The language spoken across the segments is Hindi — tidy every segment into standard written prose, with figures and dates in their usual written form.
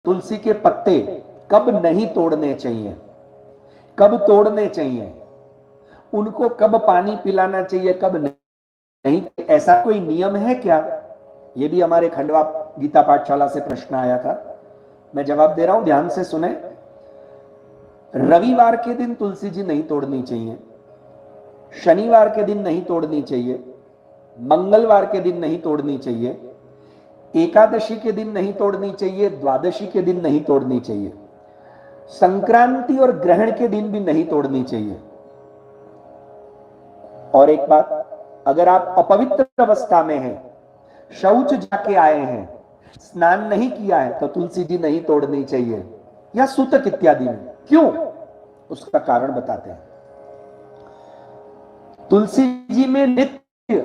तुलसी के पत्ते कब नहीं तोड़ने चाहिए, कब तोड़ने चाहिए, उनको कब पानी पिलाना चाहिए, कब नहीं, ऐसा कोई नियम है क्या? यह भी हमारे खंडवा गीता पाठशाला से प्रश्न आया था। मैं जवाब दे रहा हूं, ध्यान से सुने। रविवार के दिन तुलसी जी नहीं तोड़नी चाहिए, शनिवार के दिन नहीं तोड़नी चाहिए, मंगलवार के दिन नहीं तोड़नी चाहिए, एकादशी के दिन नहीं तोड़नी चाहिए, द्वादशी के दिन नहीं तोड़नी चाहिए, संक्रांति और ग्रहण के दिन भी नहीं तोड़नी चाहिए। और एक बात, अगर आप अपवित्र अवस्था में हैं, शौच जाके आए हैं, स्नान नहीं किया है, तो तुलसी जी नहीं तोड़नी चाहिए, या सूतक इत्यादि में। क्यों? उसका कारण बताते हैं। तुलसी जी में नित्य,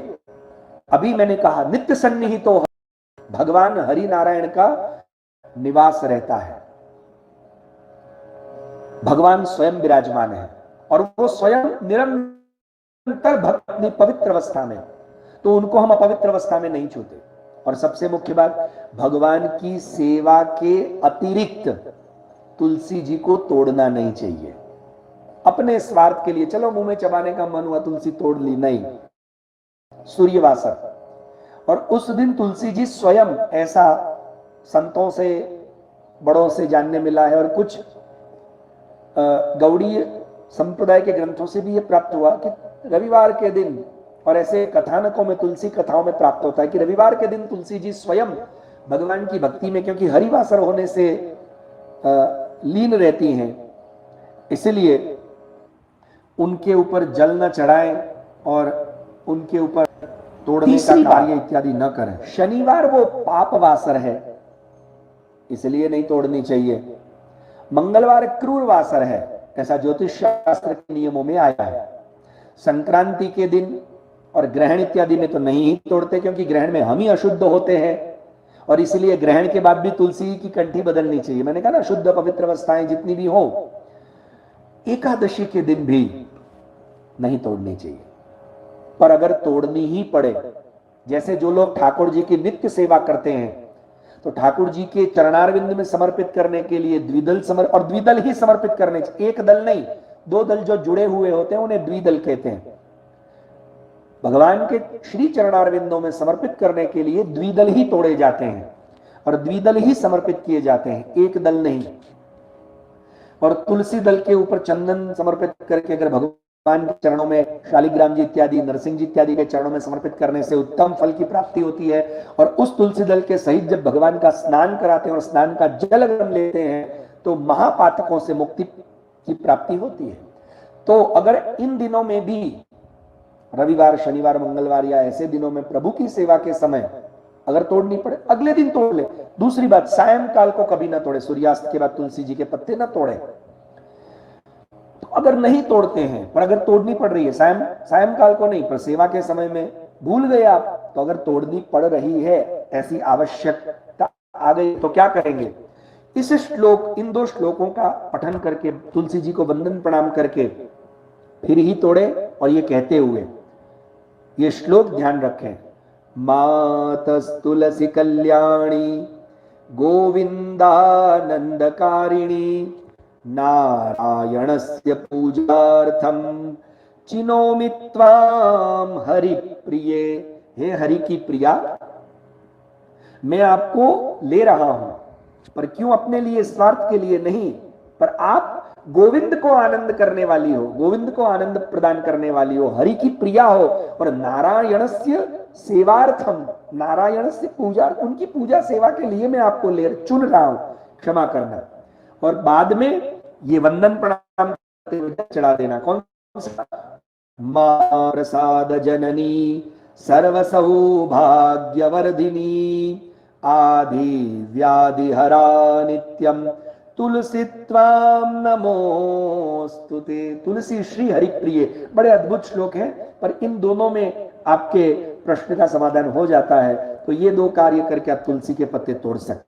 अभी मैंने कहा नित्य सन्निहित तो भगवान हरि नारायण का निवास रहता है, भगवान स्वयं विराजमान है, और वो स्वयं निरंतर भक्त अपनी पवित्र अवस्था में, तो उनको हम अपवित्र अवस्था में नहीं छूते। और सबसे मुख्य बात, भगवान की सेवा के अतिरिक्त तुलसी जी को तोड़ना नहीं चाहिए। अपने स्वार्थ के लिए, चलो मुंह में चबाने का मन हुआ तुलसी तोड़ ली, नहीं। सूर्यवासर, और उस दिन तुलसी जी स्वयं, ऐसा संतों से बड़ों से जानने मिला है, और कुछ गौड़ीय संप्रदाय के ग्रंथों से भी यह प्राप्त हुआ कि रविवार के दिन, और ऐसे कथानकों में, तुलसी कथाओं में प्राप्त होता है कि रविवार के दिन तुलसी जी स्वयं भगवान की भक्ति में, क्योंकि हरिवासर होने से लीन रहती हैं, इसलिए उनके ऊपर जल न चढ़ाएं और उनके ऊपर तोड़ने का कार्य इत्यादि न करें। शनिवार वो पाप वासर है, इसलिए नहीं तोड़नी चाहिए। मंगलवार क्रूर वासर है, ऐसा ज्योतिष शास्त्र के नियमों में आया है। संक्रांति के दिन और ग्रहण इत्यादि में तो नहीं ही तोड़ते, क्योंकि ग्रहण में हम ही अशुद्ध होते हैं, और इसलिए ग्रहण के बाद भी तुलसी की कंठी बदलनी चाहिए। मैंने कहा ना, शुद्ध पवित्र अवस्थाएं जितनी भी हो, एकादशी के दिन भी नहीं तोड़नी चाहिए। पर अगर तोड़नी ही पड़े, जैसे जो लोग ठाकुर जी की नित्य सेवा करते हैं, तो ठाकुर जी के चरणारविंद में समर्पित करने के लिए द्विदल और द्विदल ही समर्पित करने, एक दल नहीं, दो दल जो जुड़े हुए होते हैं उन्हें द्विदल कहते हैं। भगवान के श्री चरणारविंदों में समर्पित करने के लिए द्विदल ही तोड़े जाते हैं और द्विदल ही समर्पित किए जाते हैं, एक दल नहीं। और तुलसी दल के ऊपर चंदन समर्पित करके अगर भगवान के चरणों में, शालिग्राम जी इत्यादि, नरसिंह जी इत्यादि के चरणों में समर्पित करने से उत्तम फल की प्राप्ति होती है। और उस तुलसी दल के सहित जब भगवान का स्नान कराते हैं और स्नान का जल अगर लेते हैं, तो महापातकों से मुक्ति की प्राप्ति होती है। तो अगर इन दिनों में भी, रविवार, शनिवार, मंगलवार या ऐसे दिनों में प्रभु की सेवा के समय अगर तोड़नी पड़े, अगले दिन तोड़ ले। दूसरी बात, सायंकाल को कभी ना तोड़े, सूर्यास्त के बाद तुलसी जी के पत्ते ना तोड़े। तो अगर नहीं तोड़ते हैं, पर अगर तोड़नी पड़ रही है, सायंकाल को नहीं, पर सेवा के समय में भूल गए आप, तो अगर तोड़नी पड़ रही है, ऐसी आवश्यकता आ गई, तो क्या करेंगे? इस श्लोक, इन दो श्लोकों का पठन करके, तुलसी जी को वंदन प्रणाम करके फिर ही तोड़े। और ये कहते हुए ये श्लोक ध्यान रखें, मातस्तुलसी कल्याणी गोविंदानंदकारिणी नारायणस्य पूजार्थम चिनोमि त्वाम हरि प्रिये। हे हरि की प्रिया, मैं आपको ले रहा हूं, पर क्यों? अपने लिए, स्वार्थ के लिए नहीं, पर आप गोविंद को आनंद करने वाली हो, गोविंद को आनंद प्रदान करने वाली हो, हरि की प्रिया हो, और नारायणस्य सेवार्थम, नारायण से पूजा, उनकी पूजा सेवा के लिए मैं आपको चुन रहा हूं, क्षमा करना। और बाद में ये वंदन प्रणाम करते हुए चढ़ा देना, कौन सा? मां प्रसाद जननी सर्व सौभाग्यवर्धिनी आदि व्याधि हरा नित्यम तुलसी त्वाम नमोस्तुते। तुलसी श्री हरिप्रिय, बड़े अद्भुत श्लोक हैं, पर इन दोनों में आपके प्रश्न का समाधान हो जाता है। तो ये दो कार्य करके आप तुलसी के पत्ते तोड़ सकते हैं।